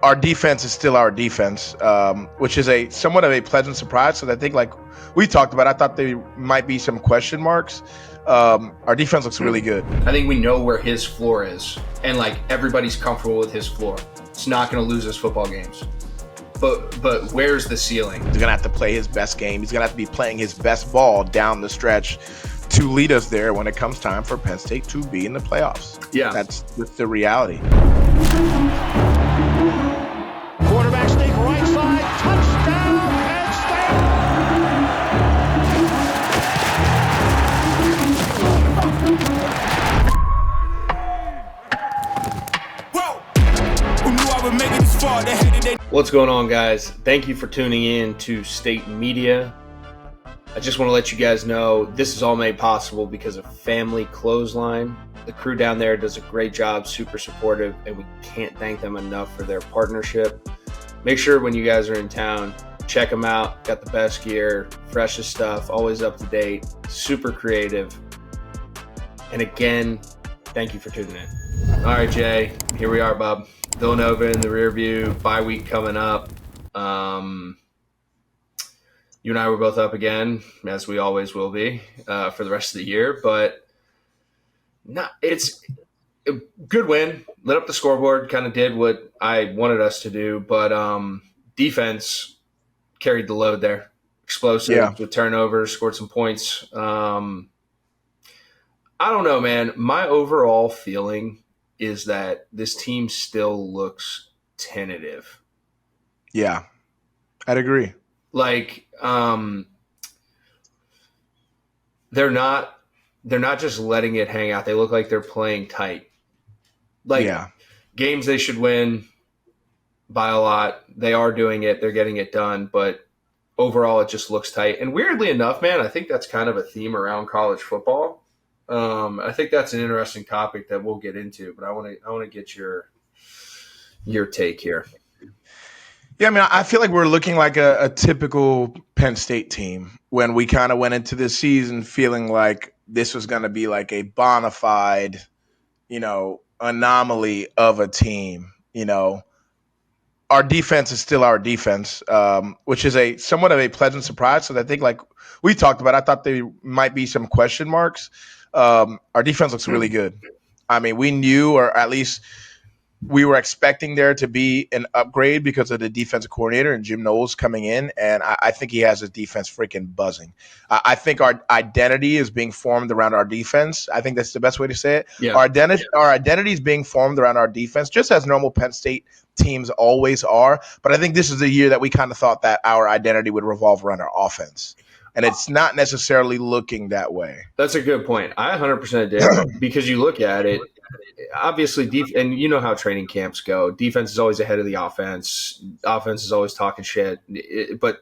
our defense is still our defense, which is a somewhat of a pleasant surprise. So I think, like we talked about, I thought there might be some question marks. Our defense looks really good. I think we know where his floor is, and like everybody's comfortable with his floor. It's not going to lose us football games. But where's the ceiling? He's gonna have to play his best game. He's gonna have to be playing his best ball down the stretch to lead us there when it comes time for Penn State to be in the playoffs. Yeah, that's the reality. Quarterback sneak right side, touchdown, Penn State! Who knew I would make it this far? They hated they. What's going on, guys? Thank you for tuning in to State Media. I just want to let you guys know this is all made possible because of Family Clothesline. The crew down there does a great job, super supportive, and we can't thank them enough for their partnership. Make sure when you guys are in town, check them out. Got the best gear, freshest stuff, always up to date, super creative. And again, thank you for tuning in. All right, Jay, here we are, bub. Villanova in the rear view, bye week coming up. You and I were both up again, as we always will be for the rest of the year. But it's a good win. Lit up the scoreboard, kind of did what I wanted us to do. But defense carried the load there. Explosive with turnovers, scored some points. I don't know, man. My overall feeling is that this team still looks tentative. Yeah, I'd agree. Like, they're not just letting it hang out. They look like they're playing tight. Like, games they should win by a lot. They are doing it. They're getting it done. But overall, it just looks tight. And weirdly enough, man, I think that's kind of a theme around college football. I think that's an interesting topic that we'll get into. But I want to get your take here. Yeah, I mean, I feel like we're looking like a typical Penn State team when we kind of went into this season feeling like this was going to be like a bona fide, anomaly of a team. Our defense is still our defense, which is a somewhat of a pleasant surprise. So I think, like we talked about, I thought there might be some question marks. Our defense looks really good. I mean, we knew, or at least we were expecting there to be an upgrade because of the defensive coordinator and Jim Knowles coming in, and I think he has his defense freaking buzzing. I think our identity is being formed around our defense. I think that's the best way to say it. Yeah. Our identity is being formed around our defense, just as normal Penn State teams always are. But I think this is the year that we kind of thought that our identity would revolve around our offense. And it's not necessarily looking that way. That's a good point. I 100% did because you look at it, obviously, and you know how training camps go. Defense is always ahead of the offense. Offense is always talking shit. But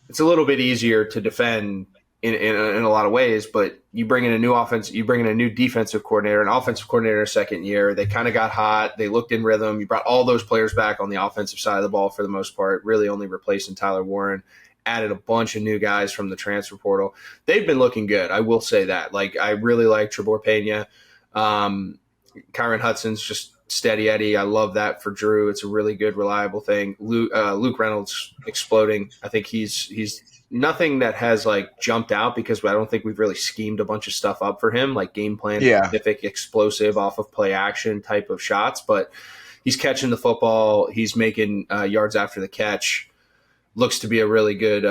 it's a little bit easier to defend in a lot of ways. But you bring in a new offense, you bring in a new defensive coordinator, an offensive coordinator second year. They kind of got hot. They looked in rhythm. You brought all those players back on the offensive side of the ball for the most part, really only replacing Tyler Warren. Added a bunch of new guys from the transfer portal. They've been looking good. I will say that. Like, I really like Trebor Pena. Kyron Hudson's just steady Eddie. I love that for Drew. It's a really good, reliable thing. Luke Reynolds exploding. I think he's nothing that has like jumped out because I don't think we've really schemed a bunch of stuff up for him, like game plan specific, explosive off of play action type of shots. But he's catching the football. He's making yards after the catch. Looks to be a really good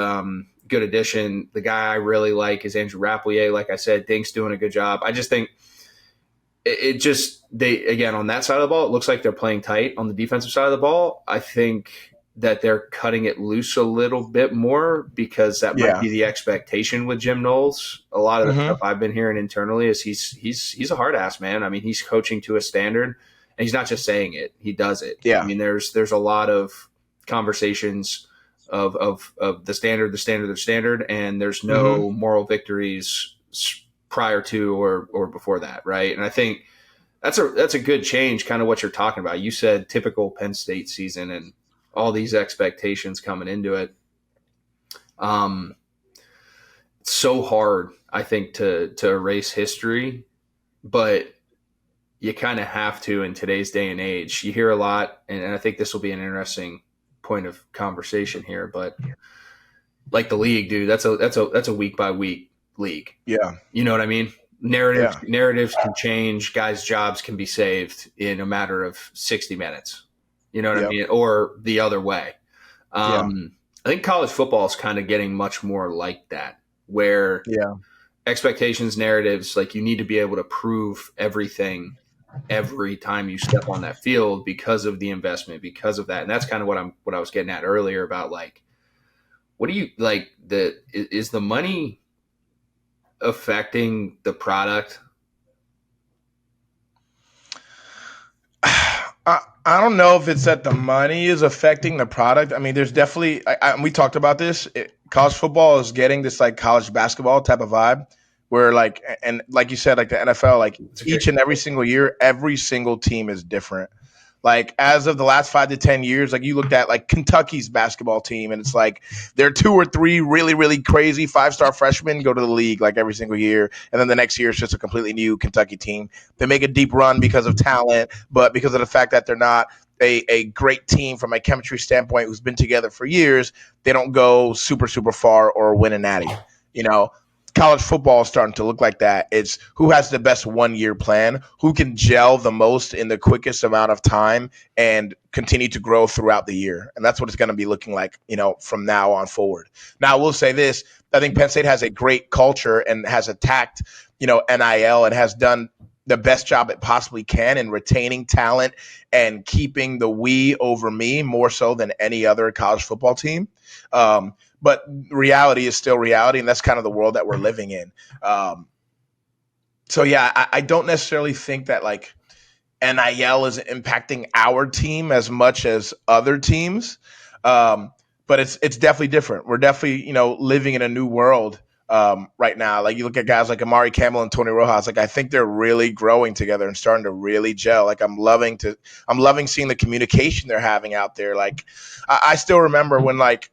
addition. The guy I really like is Andrew Rapplier. Like I said, Dink's doing a good job. I just think they again, on that side of the ball, it looks like they're playing tight. On the defensive side of the ball, I think that they're cutting it loose a little bit more because that might be the expectation with Jim Knowles. A lot of the stuff I've been hearing internally is he's a hard ass, man. I mean, he's coaching to a standard, and he's not just saying it; he does it. Yeah. I mean, there's a lot of conversations of the standard, and there's no moral victories prior to or before that, right? And I think that's a good change, kind of what you're talking about. You said typical Penn State season and all these expectations coming into it. It's so hard, I think, to erase history, but you kind of have to in today's day and age. You hear a lot, and I think this will be an interesting point of conversation here, but like the league, dude, that's a week by week league. Yeah. You know what I mean? Narratives can change. Guys' jobs can be saved in a matter of 60 minutes. You know what I mean? Or the other way. I think college football is kind of getting much more like that, where expectations, narratives, like you need to be able to prove everything every time you step on that field because of the investment, because of that. And that's kind of what I was getting at earlier about, like, what do you like? Is the money affecting the product? I don't know if it's that the money is affecting the product. I mean, there's definitely, we talked about this. College football is getting this like college basketball type of vibe where like, and like you said, like the NFL, like each and every single year, every single team is different. Like as of the last 5 to 10 years, like you looked at like Kentucky's basketball team, and it's like there are 2 or 3 really, really crazy 5-star freshmen go to the league like every single year, and then the next year it's just a completely new Kentucky team. They make a deep run because of talent, but because of the fact that they're not a great team from a chemistry standpoint who's been together for years, they don't go super, super far or win a natty. You know, college football is starting to look like that. It's who has the best 1-year plan, who can gel the most in the quickest amount of time and continue to grow throughout the year. And that's what it's going to be looking like, you know, from now on forward. Now, I will say this. I think Penn State has a great culture and has attacked, you know, NIL and has done the best job it possibly can in retaining talent and keeping the we over me more so than any other college football team. But reality is still reality, and that's kind of the world that we're living in. So yeah, I don't necessarily think that like NIL is impacting our team as much as other teams, but it's definitely different. We're definitely, you know, living in a new world right now. Like you look at guys like Amari Campbell and Tony Rojas. Like I think they're really growing together and starting to really gel. Like I'm loving seeing the communication they're having out there. Like I still remember when like,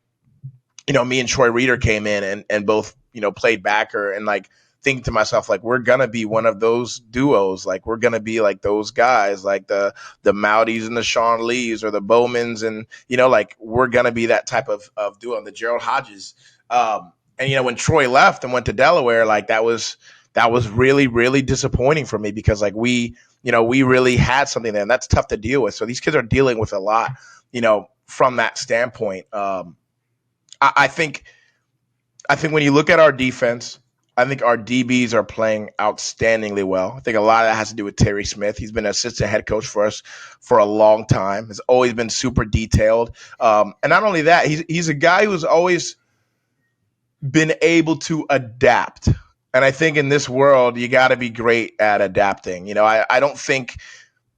you know, me and Troy Reader came in and both, you know, played backer, and like thinking to myself, like, we're going to be one of those duos. Like we're going to be like those guys, like the Moudys and the Sean Lees or the Bowmans. And, you know, like we're going to be that type of duo, and the Gerald Hodges. And, you know, when Troy left and went to Delaware, like that was really, really disappointing for me because like we really had something there, and that's tough to deal with. So these kids are dealing with a lot, you know, from that standpoint. I think when you look at our defense, I think our DBs are playing outstandingly well. I think a lot of that has to do with Terry Smith. He's been an assistant head coach for us for a long time. Has always been super detailed. And not only that, he's a guy who's always been able to adapt. And I think in this world, you got to be great at adapting. You know, I don't think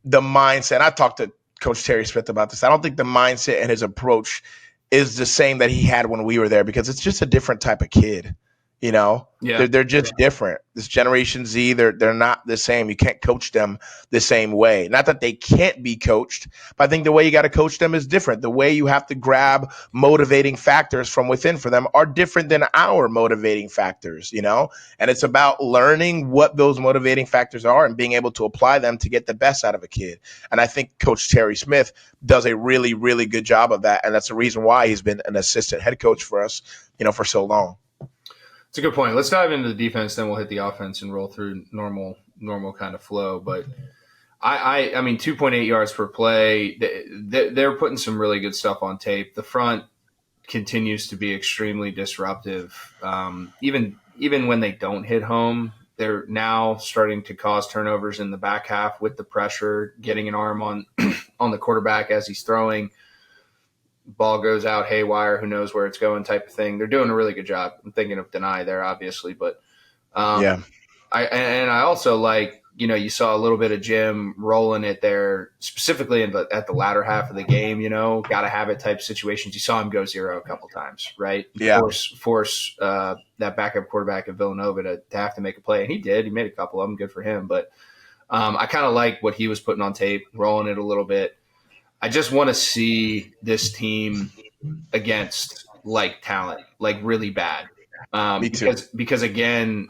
the mindset, I talked to Coach Terry Smith about this, I don't think the mindset and his approach is the same that he had when we were there, because it's just a different type of kid. You know, they're just different. This Generation Z, they're not the same. You can't coach them the same way. Not that they can't be coached, but I think the way you got to coach them is different. The way you have to grab motivating factors from within for them are different than our motivating factors, you know? And it's about learning what those motivating factors are and being able to apply them to get the best out of a kid. And I think Coach Terry Smith does a really, really good job of that. And that's the reason why he's been an assistant head coach for us, you know, for so long. It's a good point. Let's dive into the defense, then we'll hit the offense and roll through normal kind of flow. But I mean, 2.8 yards per play. They're putting some really good stuff on tape. The front continues to be extremely disruptive. Even when they don't hit home, they're now starting to cause turnovers in the back half with the pressure, getting an arm on on the quarterback as he's throwing. Ball goes out haywire, who knows where it's going type of thing. They're doing a really good job. I'm thinking of Denai there, obviously. But I also like, you know, you saw a little bit of Jim rolling it there, specifically at the latter half of the game, you know, got to have it type situations. You saw him go zero a couple times, right? Yeah. Force that backup quarterback of Villanova to have to make a play. And he did. He made a couple of them. Good for him. But I kind of like what he was putting on tape, rolling it a little bit. I just want to see this team against like talent, like really bad. Me too. Because again,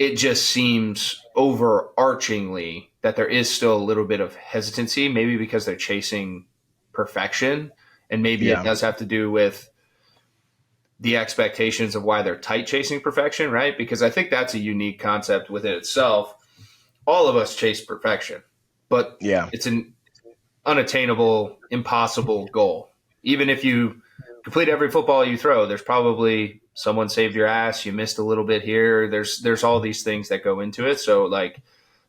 it just seems overarchingly that there is still a little bit of hesitancy, maybe because they're chasing perfection. And maybe it does have to do with the expectations of why they're tight chasing perfection, right? Because I think that's a unique concept within itself. All of us chase perfection, but it's an unattainable, impossible goal. Even if you complete every football you throw, there's probably someone saved your ass, you missed a little bit here. There's all these things that go into it. So like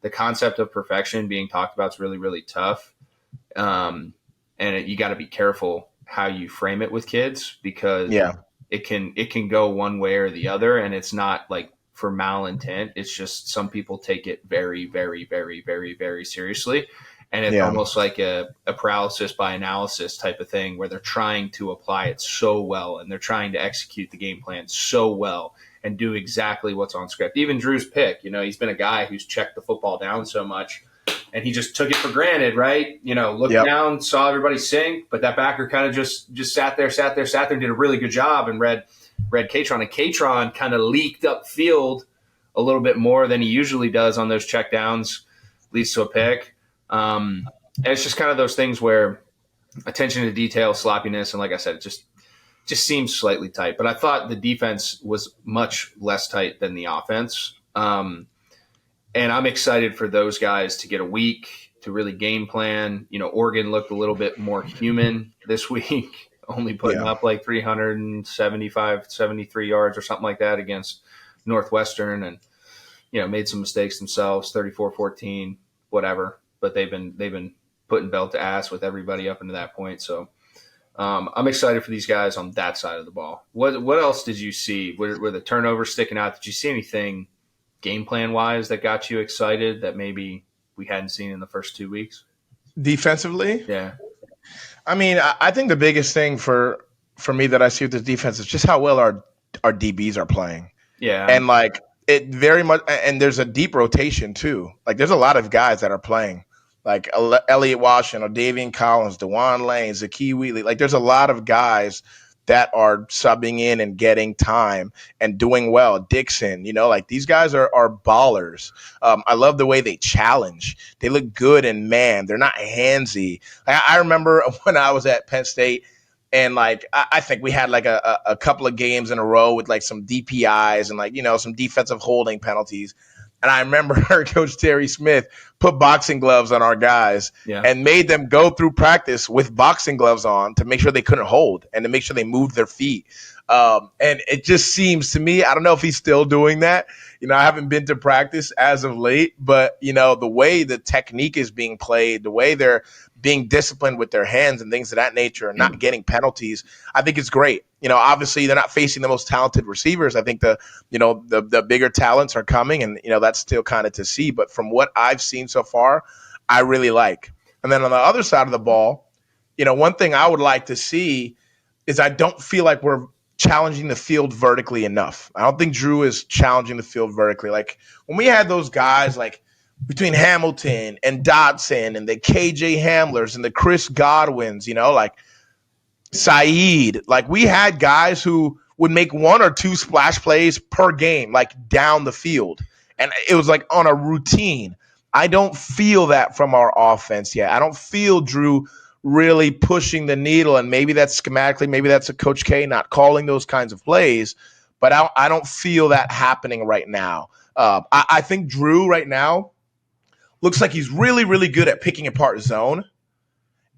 the concept of perfection being talked about is really, really tough. And you got to be careful how you frame it with kids, because it can go one way or the other. And it's not like for malintent. It's just some people take it very, very, very, very, very seriously. And it's almost like a paralysis by analysis type of thing, where they're trying to apply it so well and they're trying to execute the game plan so well and do exactly what's on script. Even Drew's pick, he's been a guy who's checked the football down so much and he just took it for granted, right? Looked down, saw everybody sink, but that backer kind of just sat there and did a really good job and read Kaytron. And Kaytron kind of leaked up field a little bit more than he usually does on those checkdowns, leads to a pick. And it's just kind of those things where attention to detail, sloppiness, and like I said, it just seems slightly tight. But I thought the defense was much less tight than the offense. And I'm excited for those guys to get a week to really game plan. Oregon looked a little bit more human this week, only putting up like 375, 73 yards or something like that against Northwestern, and made some mistakes themselves, 34-14, whatever. But they've been putting belt to ass with everybody up into that point. So I'm excited for these guys on that side of the ball. What else did you see? Were the turnovers sticking out? Did you see anything game plan wise that got you excited that maybe we hadn't seen in the first 2 weeks? Defensively? Yeah. I mean, I think the biggest thing for me that I see with this defense is just how well our DBs are playing. Yeah. And like it very much, and there's a deep rotation too. Like there's a lot of guys that are playing. Like Elliott Washington, Davian Collins, DeJuan Lane, Zakee Wheatley. Like there's a lot of guys that are subbing in and getting time and doing well. Dixon, like these guys are ballers. I love the way they challenge. They look good, and man, they're not handsy. I remember when I was at Penn State, and like I think we had like a couple of games in a row with like some DPIs and like some defensive holding penalties. And I remember Coach Terry Smith put boxing gloves on our guys and made them go through practice with boxing gloves on to make sure they couldn't hold and to make sure they moved their feet. And it just seems to me, I don't know if he's still doing that. I haven't been to practice as of late, but, the way the technique is being played, the way they're being disciplined with their hands and things of that nature and not getting penalties, I think it's great. Obviously they're not facing the most talented receivers. I think the bigger talents are coming, and, that's still kind of to see. But from what I've seen so far, I really like. And then on the other side of the ball, one thing I would like to see is I don't feel like we're challenging the field vertically enough. I don't think Drew is challenging the field vertically. Like when we had those guys like between Hamilton and Dotson and the KJ Hamlers and the Chris Godwins, like Saeed, like we had guys who would make one or two splash plays per game, like down the field. And it was like on a routine. I don't feel that from our offense yet. I don't feel Drew really pushing the needle, and maybe that's schematically, maybe that's a Coach K not calling those kinds of plays, but I don't feel that happening right now. I think Drew right now looks like he's really, really good at picking apart zone.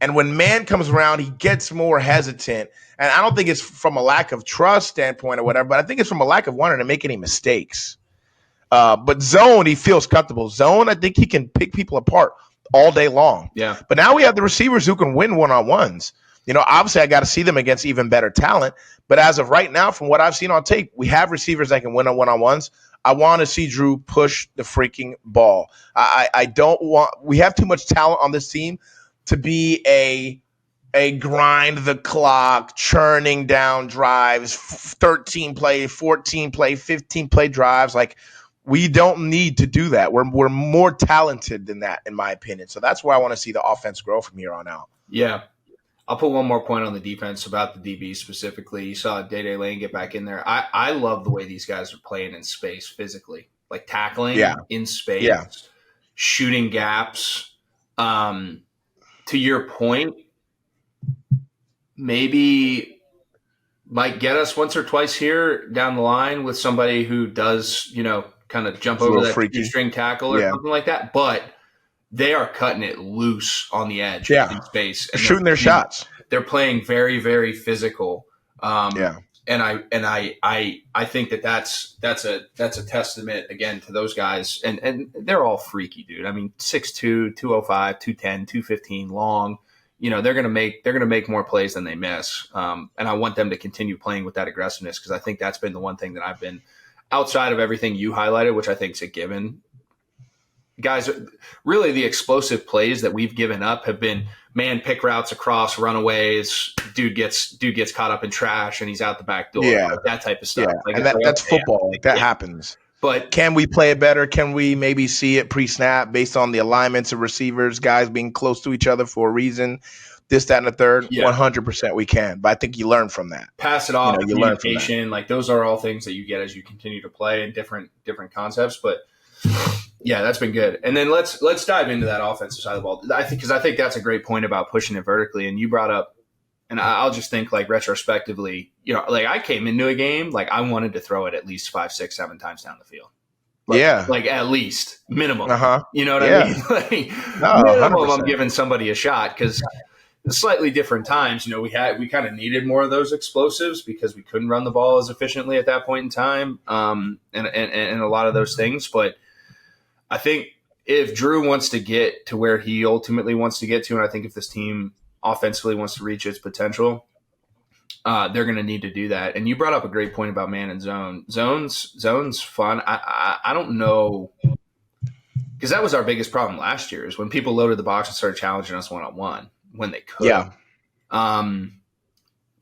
And when man comes around, he gets more hesitant. And I don't think it's from a lack of trust standpoint or whatever, but I think it's from a lack of wanting to make any mistakes. But zone, he feels comfortable. Zone, I think he can pick people apart all day long. Yeah. But now we have the receivers who can win one-on-ones. Obviously I got to see them against even better talent. But as of right now, from what I've seen on tape, we have receivers that can win on one-on-ones. I want to see Drew push the freaking ball. I don't want – we have too much talent on this team to be a grind the clock, churning down drives, 13-play, 14-play, 15-play drives. Like, we don't need to do that. We're more talented than that, in my opinion. So that's where I want to see the offense grow from here on out. Yeah. I'll put one more point on the defense about the DB specifically. You saw Day Lane get back in there. I love the way these guys are playing in space physically. like tackling Yeah. in space, Yeah. shooting gaps. To your point, maybe might get us once or twice here down the line with somebody who does, kind of jump It's a over little that freaky. two-string tackle or Yeah. something like that. But they are cutting it loose on the edge in space. And shooting their shots. They're playing very, very physical. Yeah. And I think that's a testament again to those guys, and they're all freaky, dude. I mean, 6'2", 205, 210, 215 long. They're gonna make more plays than they miss. And I want them to continue playing with that aggressiveness, because I think that's been the one thing that I've been, outside of everything you highlighted, which I think is a given. Guys, really the explosive plays that we've given up have been man pick routes across, runaways. Dude gets caught up in trash and he's out the back door. Yeah. Like that type of stuff. Yeah. Like, And that's football. Like that happens. But can we play it better? Can we maybe see it pre-snap based on the alignments of receivers, guys being close to each other for a reason? This, that, and the third. 100% we can. But I think you learn from that. Pass it off. You learn from that. Like those are all things that you get as you continue to play in different concepts. But yeah, that's been good. And then let's dive into that offensive side of the ball. Because I think that's a great point about pushing it vertically. And you brought up, and I'll just think like retrospectively, like I came into a game like I wanted to throw it at least 5, 6, 7 times down the field. Like at least minimum. You know what I mean? Like minimum, 100%. I'm giving somebody a shot, because slightly different times. We kind of needed more of those explosives because we couldn't run the ball as efficiently at that point in time, and a lot of those things. But I think if Drew wants to get to where he ultimately wants to get to, and I think if this team offensively wants to reach its potential, they're going to need to do that. And you brought up a great point about man and zone. Zone's fun. I don't know, because that was our biggest problem last year, is when people loaded the box and started challenging us one-on-one when they could. Yeah.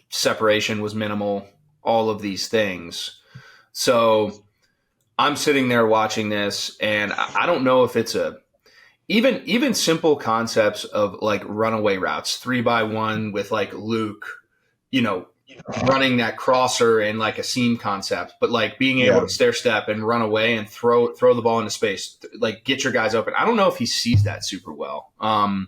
Separation was minimal, all of these things. So I'm sitting there watching this, and I don't know if it's even simple concepts of like runaway routes, 3x1 with like Luke, running that crosser and like a seam concept, but like being able to stair step and run away and throw the ball into space, like get your guys open. I don't know if he sees that super well. I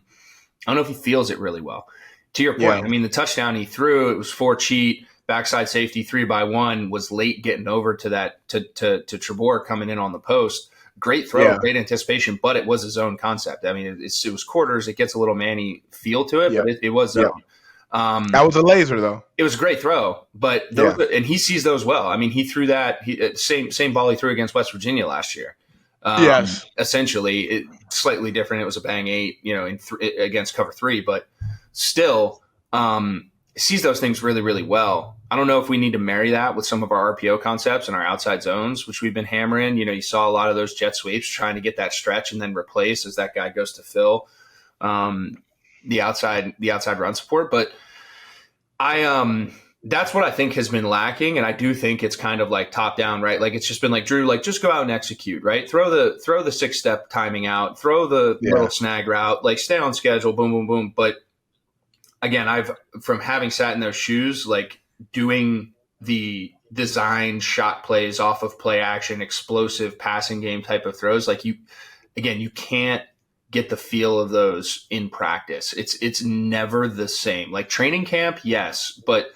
don't know if he feels it really well. To your point, I mean, the touchdown he threw, it was 4 cheat, backside safety, 3x1, was late getting over to that to Trebor coming in on the post. Great throw, great anticipation, but it was a zone concept. I mean, it was quarters. It gets a little Manny feel to it, but it was zone. That was a laser, though. It was a great throw, but and he sees those well. I mean, he threw that same ball he threw against West Virginia last year. Essentially, slightly different. It was a bang 8, against cover 3, but still sees those things really, really well. I don't know if we need to marry that with some of our RPO concepts and our outside zones, which we've been hammering. You saw a lot of those jet sweeps trying to get that stretch and then replace as that guy goes to fill the outside run support. But that's what I think has been lacking, and I do think it's kind of like top down, right? Like it's just been like, Drew, like just go out and execute, right? Throw the 6-step timing out, throw the little snag route, like stay on schedule, boom, boom, boom. But again, from having sat in those shoes, like doing the design shot plays off of play action, explosive passing game type of throws, like you can't get the feel of those in practice. It's never the same. Like training camp, yes, but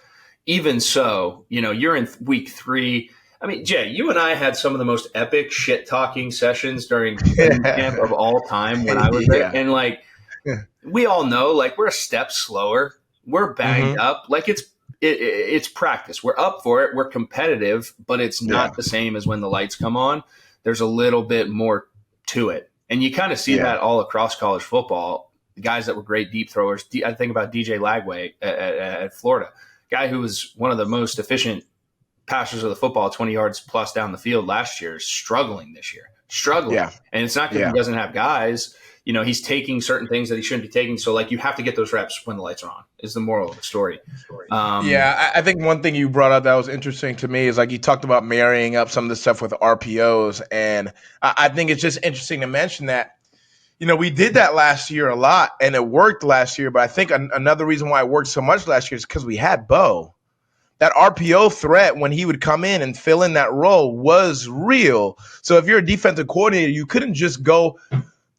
even so, you're in week 3. I mean, Jay, you and I had some of the most epic shit talking sessions during training camp of all time when I was there, and like we all know, like we're a step slower, we're banged up, like it's practice. We're up for it, we're competitive, but it's not the same as when the lights come on. There's a little bit more to it. And you kind of see that all across college football. The guys that were great deep throwers. I think about DJ Lagway at Florida, guy who was one of the most efficient passers of the football, 20 yards plus down the field last year, is struggling this year. And it's not because he doesn't have guys. He's taking certain things that he shouldn't be taking. So, like, you have to get those reps when the lights are on, is the moral of the story. I think one thing you brought up that was interesting to me is, like, you talked about marrying up some of the stuff with RPOs. And I think it's just interesting to mention that, we did that last year a lot, and it worked last year. But I think another reason why it worked so much last year is because we had Bo. that RPO threat when he would come in and fill in that role was real. So if you're a defensive coordinator, you couldn't just go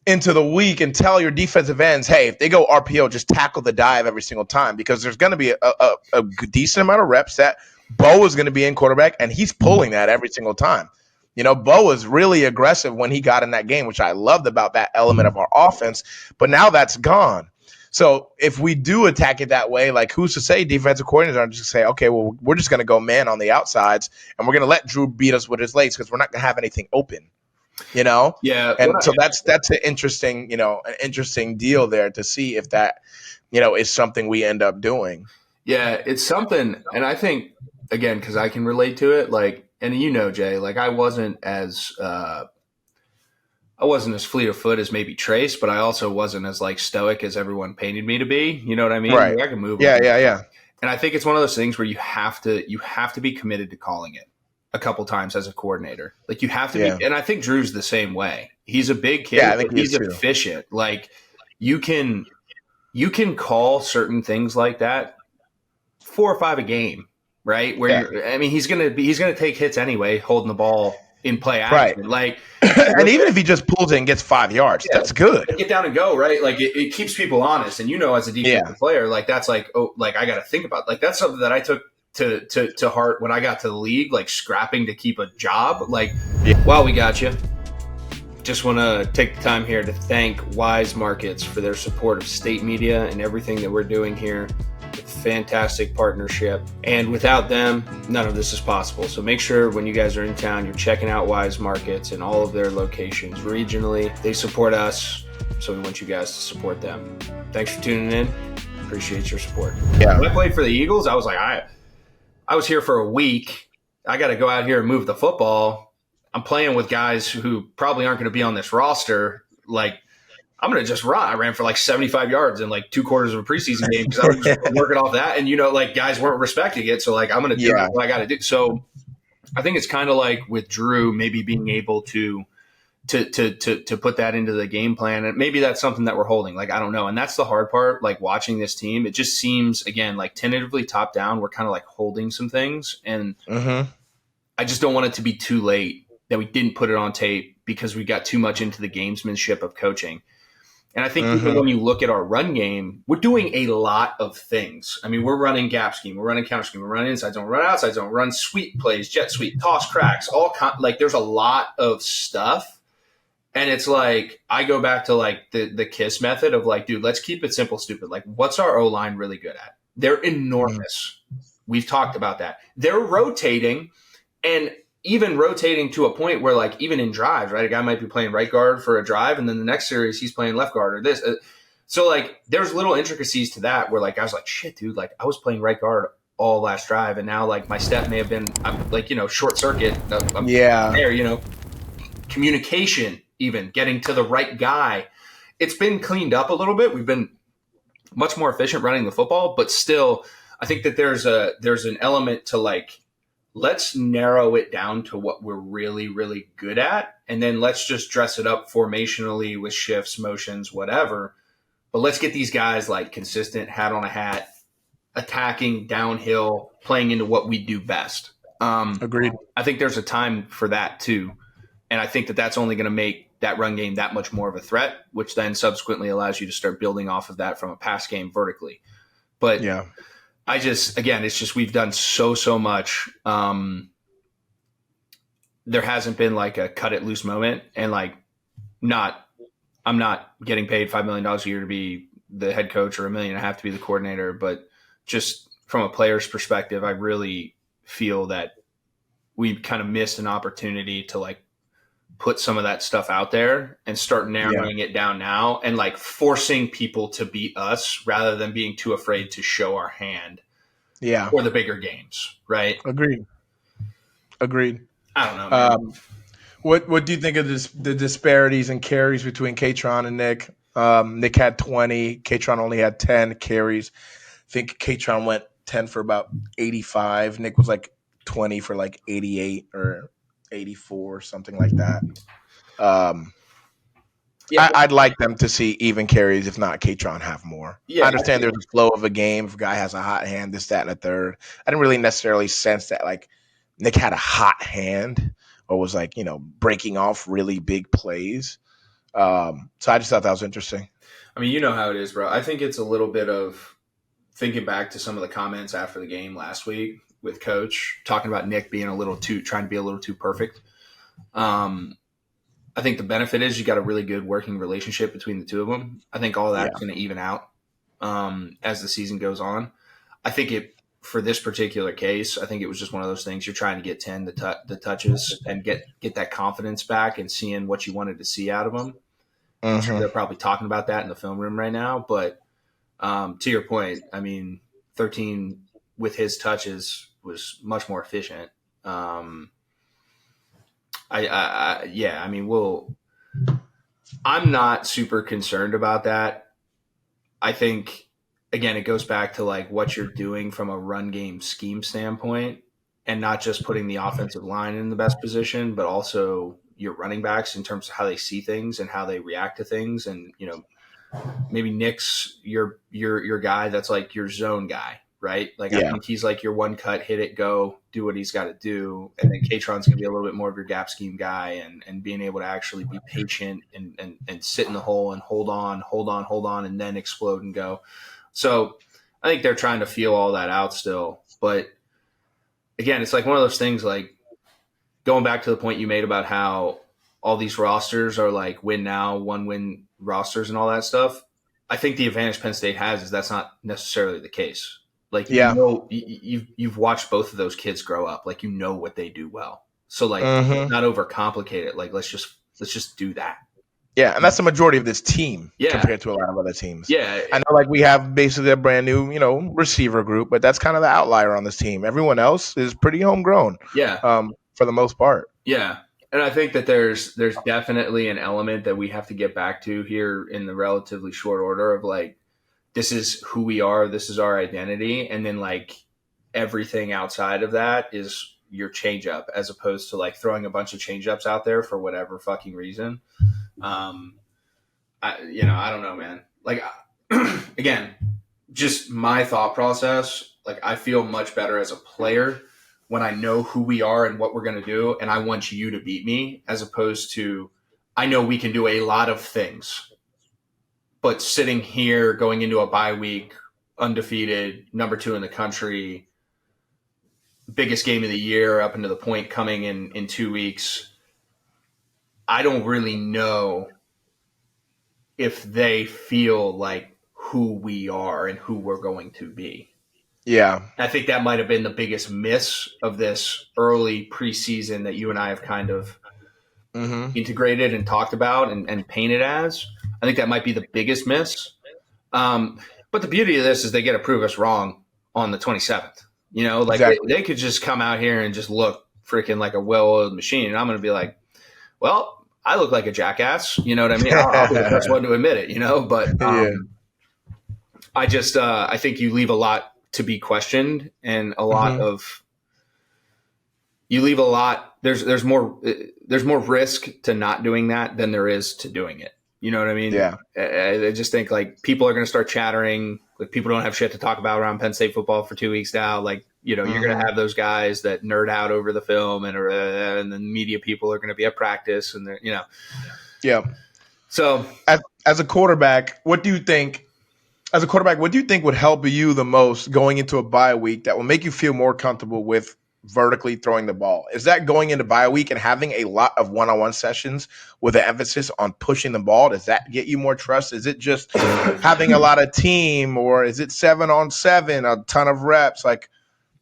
into the week and tell your defensive ends, hey, if they go RPO, just tackle the dive every single time, because there's going to be a decent amount of reps that Bo is going to be in quarterback, and he's pulling that every single time. Bo was really aggressive when he got in that game, which I loved about that element of our offense, but now that's gone. So if we do attack it that way, like, who's to say defensive coordinators aren't just say, okay, well, we're just going to go man on the outsides, and we're going to let Drew beat us with his legs because we're not going to have anything open. Yeah. And so that's an interesting deal there to see if that, is something we end up doing. Yeah, it's something. And I think, again, because I can relate to it, like, and Jay, like, I wasn't as fleet of foot as maybe Trace, but I also wasn't as like stoic as everyone painted me to be. You know what I mean? Right. Like, I can move. Yeah. And I think it's one of those things where you have to be committed to calling it a couple times as a coordinator. Like, you have to be, and I think Drew's the same way. He's a big kid, but he's efficient. Like, you can call certain things like that 4 or 5 a game, right? Where he's gonna take hits anyway, holding the ball in play action. Right. Like, and even if he just pulls it and gets 5 yards, that's good. Get down and go, right? Like, it keeps people honest. And as a defensive player, like, that's like, oh, like, I got to think about, like, that's something that I took to heart when I got to the league, like, scrapping to keep a job. Like, while we got you, just want to take the time here to thank Wise Markets for their support of state media and everything that we're doing here. Fantastic partnership, and without them, none of this is possible. So make sure when you guys are in town, you're checking out Wise Markets and all of their locations regionally. They support us, so we want you guys to support them. Thanks for tuning in. Appreciate your support. Yeah. When I played for the Eagles, I was like, I was here for a week. I got to go out here and move the football. I'm playing with guys who probably aren't going to be on this roster. Like, I'm going to just run. I ran for like 75 yards in like 2 quarters of a preseason game because I was just working off that. And, like, guys weren't respecting it. So, like, I'm going to do what I got to do. So I think it's kind of like with Drew, maybe being able to put that into the game plan. And maybe that's something that we're holding. Like, I don't know. And that's the hard part, like, watching this team. It just seems, again, like, tentatively top down, we're kind of like holding some things. And I just don't want it to be too late that we didn't put it on tape because we got too much into the gamesmanship of coaching. And I think even when you look at our run game, we're doing a lot of things. I mean, we're running gap scheme, we're running counter scheme, we're running inside zone, run outside zone, run sweep plays, jet sweep, toss cracks, like, there's a lot of stuff. And it's like, I go back to like the KISS method of like, dude, let's keep it simple, stupid. Like, what's our O-line really good at? They're enormous. We've talked about that. They're rotating, and even rotating to a point where, like, even in drives, right? A guy might be playing right guard for a drive, and then the next series he's playing left guard or this. So, like, there's little intricacies to that where, like, I was like, shit, dude, like, I was playing right guard all last drive, and now, like, my step may have been, like, short circuit. There, communication, even getting to the right guy. It's been cleaned up a little bit. We've been much more efficient running the football, but still, I think that there's an element to, like, let's narrow it down to what we're really, really good at. And then let's just dress it up formationally with shifts, motions, whatever. But let's get these guys, like, consistent, hat on a hat, attacking downhill, playing into what we do best. Agreed. I think there's a time for that too. And I think that that's only going to make that run game that much more of a threat, which then subsequently allows you to start building off of that from a pass game vertically. But yeah. It's just we've done so much. There hasn't been like a cut it loose moment, and like I'm not getting paid $5 million a year to be the head coach or $1.5 million to be the coordinator, but just from a player's perspective, I really feel that we kind of missed an opportunity to like put some of that stuff out there and start narrowing it down now and like forcing people to beat us rather than being too afraid to show our hand for the bigger games. Right. Agreed. I don't know. What do you think of the disparities in carries between Kaytron and Nick? Nick had 20. Kaytron only had 10 carries. I think Kaytron went 10 for about 85. Nick was like 20 for like 88 or 84, something like that. Yeah, I'd like them to see even carries, if not Kaytron have more. yeah, I understand there's a flow of a game. If a guy has a hot hand, this, that, and a third. I didn't really necessarily sense that like Nick had a hot hand or was like, breaking off really big plays. So I just thought that was interesting. I mean, you know how it is, bro. I think it's a little bit of thinking back to some of the comments after the game last week with Coach talking about Nick being trying to be a little too perfect. I think the benefit is you got a really good working relationship between the two of them. I think all that's going to even out as the season goes on. I think for this particular case, I think it was just one of those things you're trying to get 10 the touches and get that confidence back and seeing what you wanted to see out of them. I'm sure they're probably talking about that in the film room right now. But to your point, I mean, 13 with his touches was much more efficient. I'm not super concerned about that. I think, again, it goes back to like what you're doing from a run game scheme standpoint and not just putting the offensive line in the best position, but also your running backs in terms of how they see things and how they react to things. And, maybe Nick's your guy that's like your zone guy, right? Like, I think he's like your one cut, hit it, go, do what he's got to do. And then Kaytron's going to be a little bit more of your gap scheme guy and being able to actually be patient and sit in the hole and hold on, and then explode and go. So I think they're trying to feel all that out still. But again, it's like one of those things, like going back to the point you made about how all these rosters are like win now, 1-win rosters and all that stuff. I think the advantage Penn State has is that's not necessarily the case. Like, you've watched both of those kids grow up. Like, you know what they do well. So like, not overcomplicate it. Like, let's just do that. Yeah, and that's the majority of this team compared to a lot of other teams. Yeah. I know, like, we have basically a brand new, receiver group, but that's kind of the outlier on this team. Everyone else is pretty homegrown. Yeah. For the most part. Yeah. And I think that there's definitely an element that we have to get back to here in the relatively short order of like, this is who we are, this is our identity. And then like everything outside of that is your change up, as opposed to like throwing a bunch of change ups out there for whatever fucking reason. I don't know, man. Like, again, just my thought process. Like, I feel much better as a player when I know who we are and what we're going to do, and I want you to beat me, as opposed to I know we can do a lot of things, but sitting here going into a bye week, undefeated, number 2 in the country, biggest game of the year up into the point coming in 2 weeks, I don't really know if they feel like who we are and who we're going to be. Yeah. I think that might have been the biggest miss of this early preseason that you and I have kind of integrated and talked about and painted as. I think that might be the biggest miss. But the beauty of this is they get to prove us wrong on the 27th. They could just come out here and just look freaking like a well-oiled machine. And I'm going to be like, well, I look like a jackass. You know what I mean? I'll be the first one to admit it, but I think you leave a lot to be questioned, and a lot of there's more risk to not doing that than there is to doing it. You know what I mean? Yeah. I just think like people are going to start chattering. Like, people don't have shit to talk about around Penn State football for 2 weeks now. Like, you're going to have those guys that nerd out over the film, and then media people are going to be at practice, and they're. Yeah. So as a quarterback, what do you think? As a quarterback, what do you think would help you the most going into a bye week that will make you feel more comfortable with vertically throwing the ball? Is that going into bye week and having a lot of one-on-one sessions with an emphasis on pushing the ball? Does that get you more trust? Is it just having a lot of team, or is it 7-on-7, a ton of reps? Like,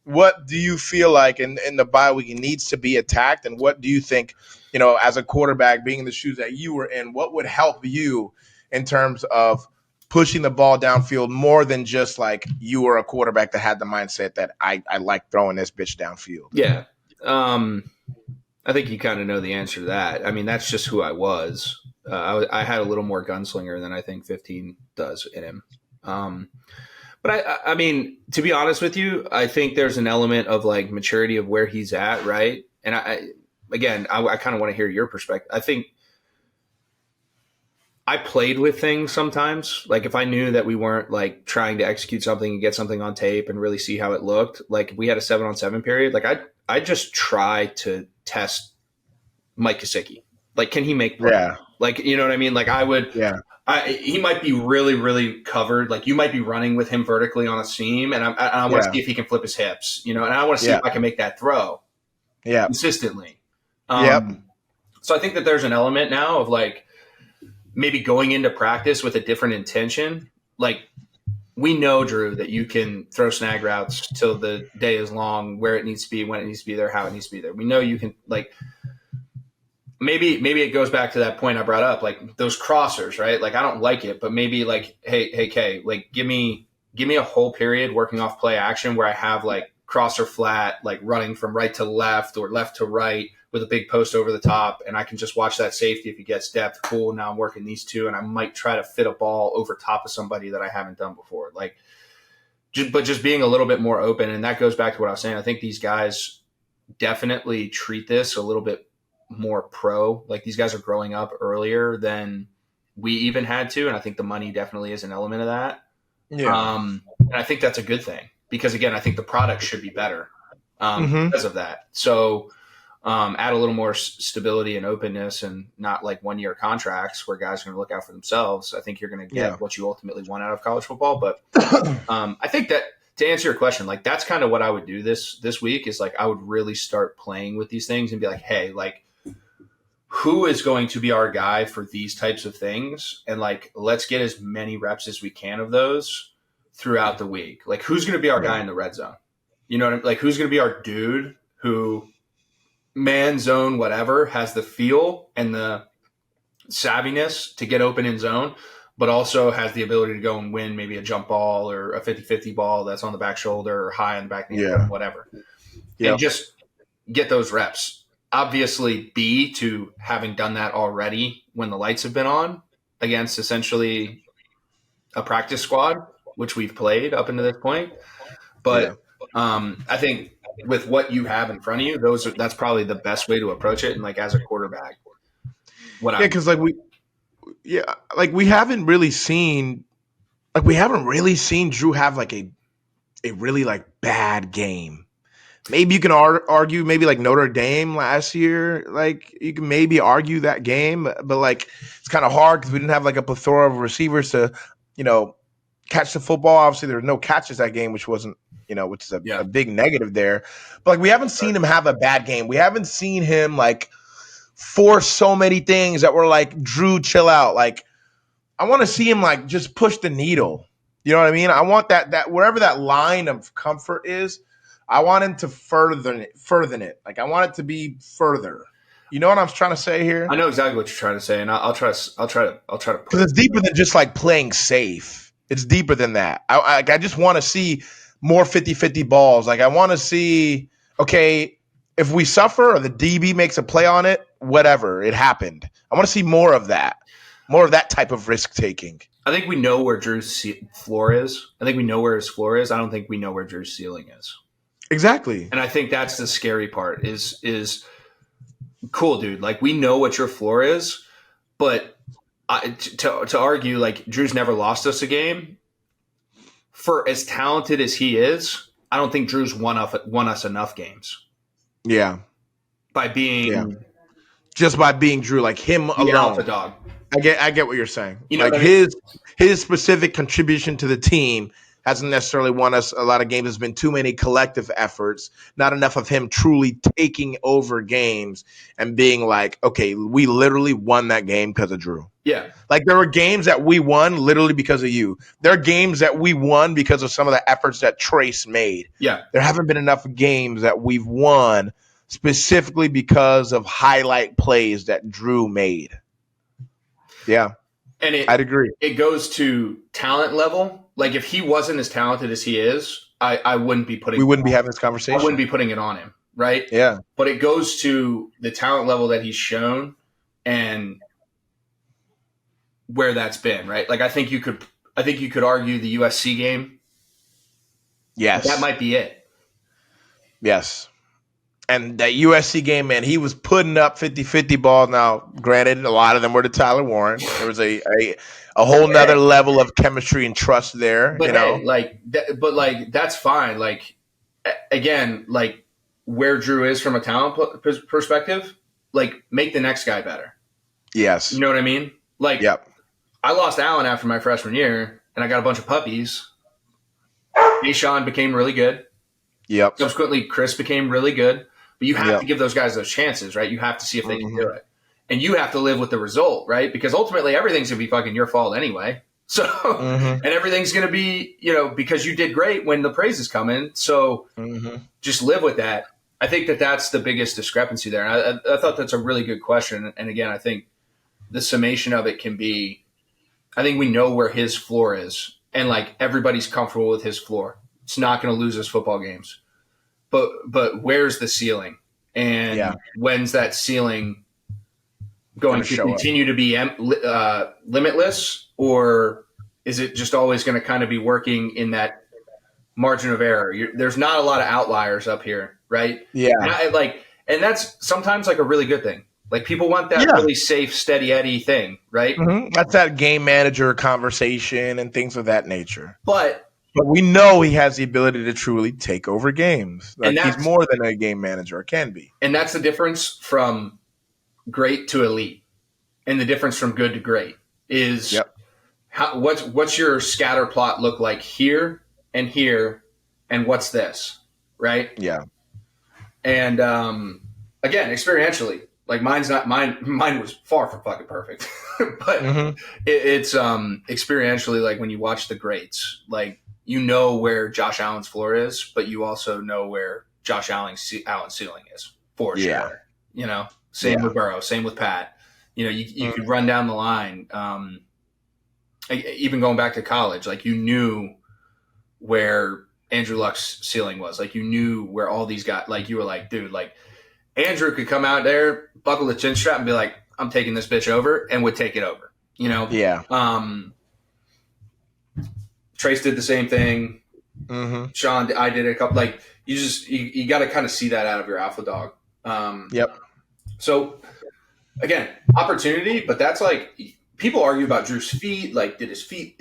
what do you feel like in the bye week needs to be attacked? And what do you think, as a quarterback, being in the shoes that you were in, what would help you in terms of pushing the ball downfield more than just like you were a quarterback that had the mindset that I like throwing this bitch downfield? Yeah. I think you kind of know the answer to that. I mean, that's just who I was. I had a little more gunslinger than I think 15 does in him. But I mean, to be honest with you, I think there's an element of like maturity of where he's at. Right. And I kind of want to hear your perspective. I played with things sometimes. Like if I knew that we weren't like trying to execute something and get something on tape and really see how it looked, like if we had a 7-on-7 period, like I just try to test Mike Gesicki. Like, can he make plays? Yeah. Like, you know what I mean? Like I would, Yeah. he might be really, really covered. Like you might be running with him vertically on a seam, and I want to see if he can flip his hips, you know, and I want to see if I can make that throw consistently. So I think that there's an element now of like maybe going into practice with a different intention. Like we know, Drew, that you can throw snag routes till the day is long, where it needs to be, when it needs to be there, how it needs to be there. We know you can like – Maybe it goes back to that point I brought up, like those crossers, right? Like I don't like it, but maybe like, hey, Kay, like give me a whole period working off play action where I have like crosser flat, like running from right to left or left to right with a big post over the top, and I can just watch that safety if he gets depth. Cool, now I'm working these two, and I might try to fit a ball over top of somebody that I haven't done before. Like, just being a little bit more open, and that goes back to what I was saying. I think these guys definitely treat this a little bit more pro. Like these guys are growing up earlier than we even had to, and I think the money definitely is an element of that. And I think that's a good thing because again, I think the product should be better because of that. So add a little more stability and openness, and not like 1-year contracts where guys are going to look out for themselves. I think you're going to get what you ultimately want out of college football. But I think that to answer your question, like that's kind of what I would do this week is like I would really start playing with these things and be like, hey, like who is going to be our guy for these types of things? And like, let's get as many reps as we can of those throughout the week. Like who's going to be our guy in the red zone? You know what I mean? Like who's going to be our dude who man zone, whatever, has the feel and the savviness to get open in zone, but also has the ability to go and win maybe a jump ball or a 50-50 ball that's on the back shoulder or high on the back knee, whatever. And just get those reps. Obviously, to having done that already when the lights have been on against essentially a practice squad, which we've played up into this point. But I think with what you have in front of you, that's probably the best way to approach it. And like as a quarterback, because we haven't really seen Drew have like a really like bad game. Maybe you can argue maybe like Notre Dame last year. Like you can maybe argue that game, but like it's kind of hard because we didn't have like a plethora of receivers to, catch the football. Obviously, there were no catches that game, which wasn't, which is a big negative there. But like we haven't seen him have a bad game. We haven't seen him like force so many things that were like, Drew, chill out. Like I want to see him like just push the needle. You know what I mean? I want that wherever that line of comfort is, I want him to further it. Like I want it to be further. You know what I'm trying to say here? I know exactly what you're trying to say, and I'll try to. Because it's deeper than just like playing safe. It's deeper than that. I just want to see more 50-50 balls. Like I want to see, okay, if we suffer or the DB makes a play on it, whatever, it happened. I want to see more of that type of risk taking. I think we know where Drew's floor is. I think we know where his floor is. I don't think we know where Drew's ceiling is. Exactly. And I think that's the scary part is cool, dude. Like we know what your floor is, but to argue like Drew's never lost us a game, for as talented as he is, I don't think Drew's won us enough games. Yeah. By being just by being Drew, like him alone. Alpha dog. I get what you're saying. You know like what I mean? his specific contribution to the team hasn't necessarily won us a lot of games. There's been too many collective efforts, not enough of him truly taking over games and being like, okay, we literally won that game because of Drew. Yeah. Like there were games that we won literally because of you. There are games that we won because of some of the efforts that Trace made. Yeah. There haven't been enough games that we've won specifically because of highlight plays that Drew made. Yeah. And I'd agree. It goes to talent level. Like if he wasn't as talented as he is, I wouldn't be putting. We wouldn't be having this conversation. I wouldn't be putting it on him, right? Yeah. But it goes to the talent level that he's shown and where that's been, right? Like I think you could argue the USC game. Yes. That might be it. Yes. And that USC game, man, he was putting up 50-50 balls. Now, granted, a lot of them were to Tyler Warren. There was a whole nother level of chemistry and trust there. But that's fine. Like, again, like where Drew is from a talent perspective, like make the next guy better. Yes. You know what I mean? Like, yep. I lost Allen after my freshman year, and I got a bunch of puppies. Deshaun became really good. Yep. Subsequently, Chris became really good. But you have to give those guys those chances, right? You have to see if they can do it. And you have to live with the result, right? Because ultimately, everything's going to be fucking your fault anyway. So, and everything's going to be, because you did great when the praise is coming. So just live with that. I think that's the biggest discrepancy there. And I thought that's a really good question. And again, I think the summation of it can be, I think we know where his floor is. And like everybody's comfortable with his floor. It's not going to lose us football games. But where's the ceiling? And when's that ceiling going to continue to be limitless? Or is it just always going to kind of be working in that margin of error? There's not a lot of outliers up here, right? Yeah. And that's sometimes like a really good thing. Like people want that really safe, steady Eddie thing, right? That's that game manager conversation and things of that nature. But we know he has the ability to truly take over games. Like he's more than a game manager, or can be. And that's the difference from great to elite. And the difference from good to great is what's your scatter plot look like here and what's this, right? Yeah. And again, experientially, like mine was far from fucking perfect. But it's experientially, like when you watch the greats, like you know where Josh Allen's floor is, but you also know where Josh Allen's ceiling is for sure. Same with Burrow, same with Pat. You could run down the line. Even going back to college, like you knew where Andrew Luck's ceiling was. Like you knew where all these guys, like you were like, dude, like Andrew could come out there, buckle the chin strap and be like, I'm taking this bitch over, and would take it over, Yeah. Trace did the same thing. Sean, I did a couple. Like you got to kind of see that out of your alpha dog. Yep. So again, opportunity, but that's like people argue about Drew's feet. Like, did his feet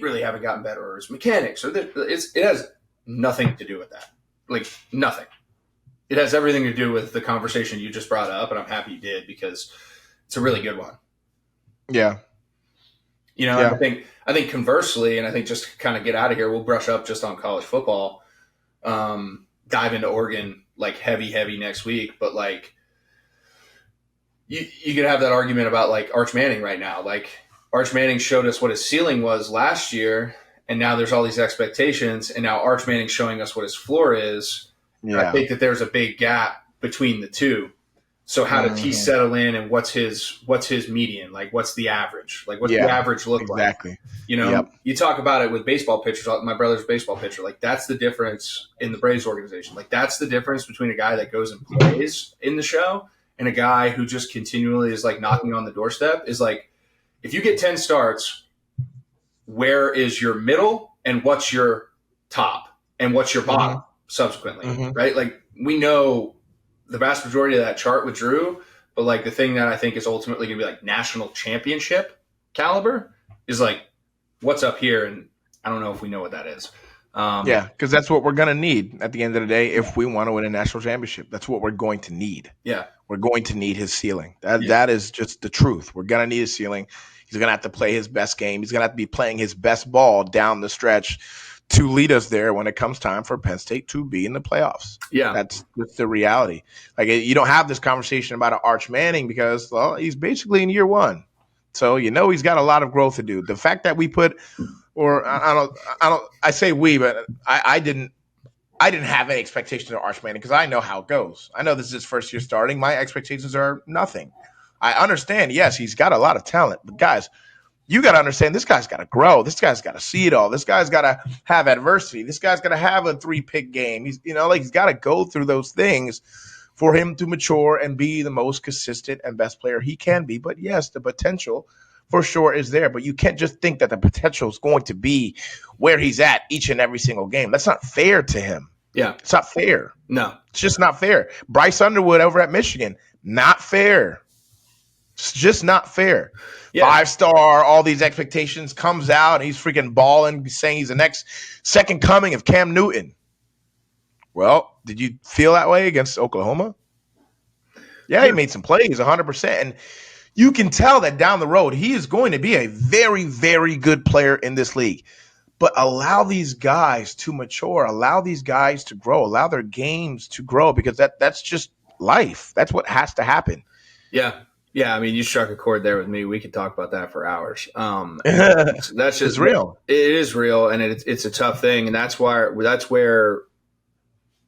really haven't gotten better, or his mechanics? Or it has nothing to do with that. Like nothing. It has everything to do with the conversation you just brought up, and I'm happy you did because it's a really good one. Yeah. I think conversely, and I think just to kind of get out of here, we'll brush up just on college football, dive into Oregon like heavy next week. But like you could have that argument about like Arch Manning right now. Like Arch Manning showed us what his ceiling was last year, and now there's all these expectations, and now Arch Manning's showing us what his floor is. Yeah. I think that there's a big gap between the two. So how does he settle in, and what's his median? Like, what's the average? Like, what's the average look like? Exactly. You talk about it with baseball pitchers. My brother's a baseball pitcher. Like, that's the difference in the Braves organization. Like, that's the difference between a guy that goes and plays in the show and a guy who just continually is like knocking on the doorstep. Is like, if you get 10 starts, where is your middle and what's your top and what's your bottom subsequently, right? Like, we know the vast majority of that chart with Drew, but like the thing that I think is ultimately going to be like national championship caliber is like what's up here. And I don't know if we know what that is. Because that's what we're going to need at the end of the day if we want to win a national championship. That's what we're going to need. Yeah. We're going to need his ceiling. That is just the truth. We're going to need his ceiling. He's going to have to play his best game. He's going to have to be playing his best ball down the stretch to lead us there when it comes time for Penn State to be in the playoffs. Yeah. That's the reality. Like, you don't have this conversation about an Arch Manning because, well, he's basically in year one. So, he's got a lot of growth to do. The fact that we put, or I say we, but I didn't have any expectations of Arch Manning because I know how it goes. I know this is his first year starting. My expectations are nothing. I understand, yes, he's got a lot of talent, but guys, you got to understand this guy's got to grow. This guy's got to see it all. This guy's got to have adversity. This guy's got to have a 3-pick game. He's got to go through those things for him to mature and be the most consistent and best player he can be. But yes, the potential for sure is there. But you can't just think that the potential is going to be where he's at each and every single game. That's not fair to him. Yeah. It's not fair. No. It's just not fair. Bryce Underwood over at Michigan, not fair. It's just not fair. Yeah. 5-star, all these expectations, comes out, and he's freaking balling, saying he's the next second coming of Cam Newton. Well, did you feel that way against Oklahoma? Yeah, he made some plays, 100%. And you can tell that down the road, he is going to be a very, very good player in this league. But allow these guys to mature, allow these guys to grow, allow their games to grow, because that's just life. That's what has to happen. Yeah. Yeah, I mean, you struck a chord there with me. We could talk about that for hours. That's just it's real. It is real, and it's a tough thing, and that's where,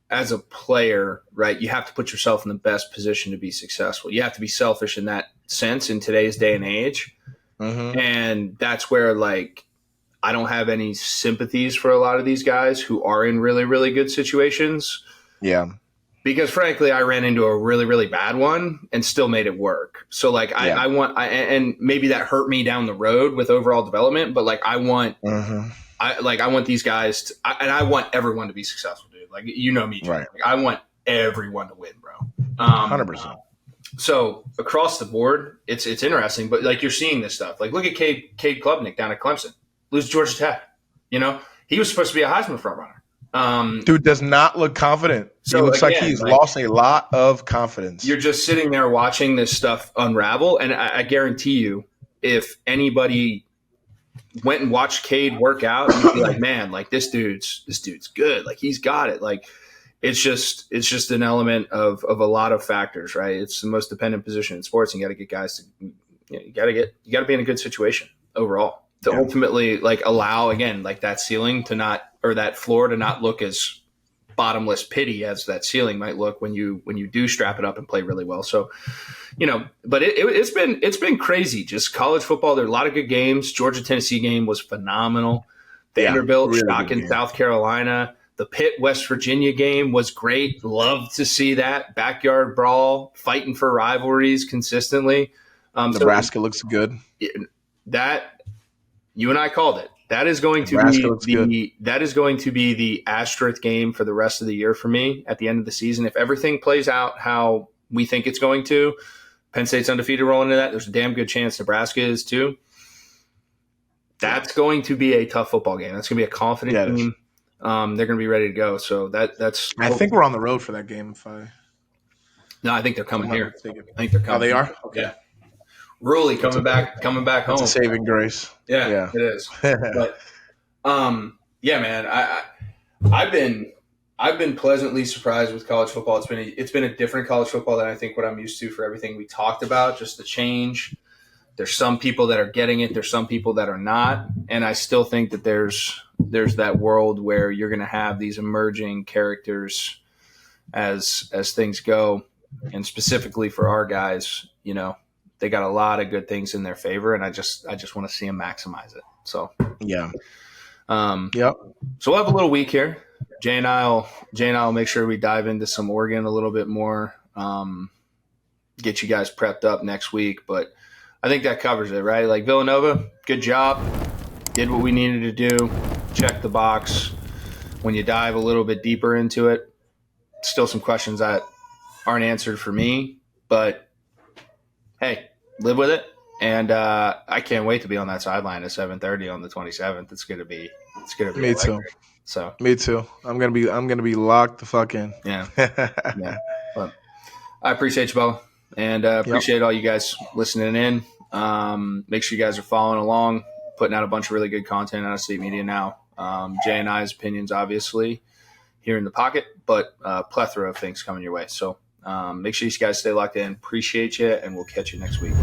as a player, right, you have to put yourself in the best position to be successful. You have to be selfish in that sense in today's day and age, and that's where, like, I don't have any sympathies for a lot of these guys who are in really, really good situations. Yeah. Because frankly, I ran into a really, really bad one and still made it work. So like, and maybe that hurt me down the road with overall development, but like, I want these guys to, and I want everyone to be successful, dude. Like, you know me, right? Like, I want everyone to win, bro. 100%. So across the board, it's interesting, but like, you're seeing this stuff. Like, look at Cade Klubnik down at Clemson, lose Georgia Tech. You know, he was supposed to be a Heisman frontrunner. Dude does not look confident. So he looks like he's lost a lot of confidence. You're just sitting there watching this stuff unravel, and I guarantee you, if anybody went and watched Cade work out, you'd be like, man, like this dude's good. Like, he's got it. Like, it's just an element of a lot of factors, right? It's the most dependent position in sports, and you got to get guys to, you got to be in a good situation overall to ultimately like allow, again, like that ceiling to not, or that floor to not look as bottomless pity as that ceiling might look when you do strap it up and play really well. So, you know, but it's been crazy. Just college football. There are a lot of good games. Georgia-Tennessee game was phenomenal. Vanderbilt, really shocking South Carolina. The Pitt West Virginia game was great. Love to see that backyard brawl, fighting for rivalries consistently. Nebraska looks good. That you and I called it. That is going to be the asterisk game for the rest of the year for me at the end of the season. If everything plays out how we think it's going to, Penn State's undefeated rolling into that. There's a damn good chance Nebraska is too. That's going to be a tough football game. That's going to be a confident team. They're going to be ready to go. So that's. I think we're on the road for that game. No, I think they're coming here. I think they're coming. Oh, they are? Okay. Yeah. Ruley coming back home. It's a saving grace. Yeah, it is. But yeah, man, I've been pleasantly surprised with college football. It's been a different college football than I think what I'm used to for everything we talked about, just the change. There's some people that are getting it, there's some people that are not, and I still think that there's that world where you're going to have these emerging characters as things go, and specifically for our guys, you know, they got a lot of good things in their favor, and I just want to see them maximize it. So yeah, yep. So we'll have a little week here. Jay and I'll make sure we dive into some Oregon a little bit more. Get you guys prepped up next week, but I think that covers it, right? Like Villanova, good job, did what we needed to do, check the box. When you dive a little bit deeper into it, still some questions that aren't answered for me, but hey, live with it. And I can't wait to be on that sideline at 7:30 on the 27th. It's gonna be me electric. Too. So me too. I'm gonna be locked the fuck in. Yeah. Yeah. But I appreciate you, Bo, and appreciate all you guys listening in. Make sure you guys are following along, putting out a bunch of really good content out of State Media now. Jay and I's opinions, obviously, here in the pocket, but plethora of things coming your way. So make sure you guys stay locked in. Appreciate you, and we'll catch you next week.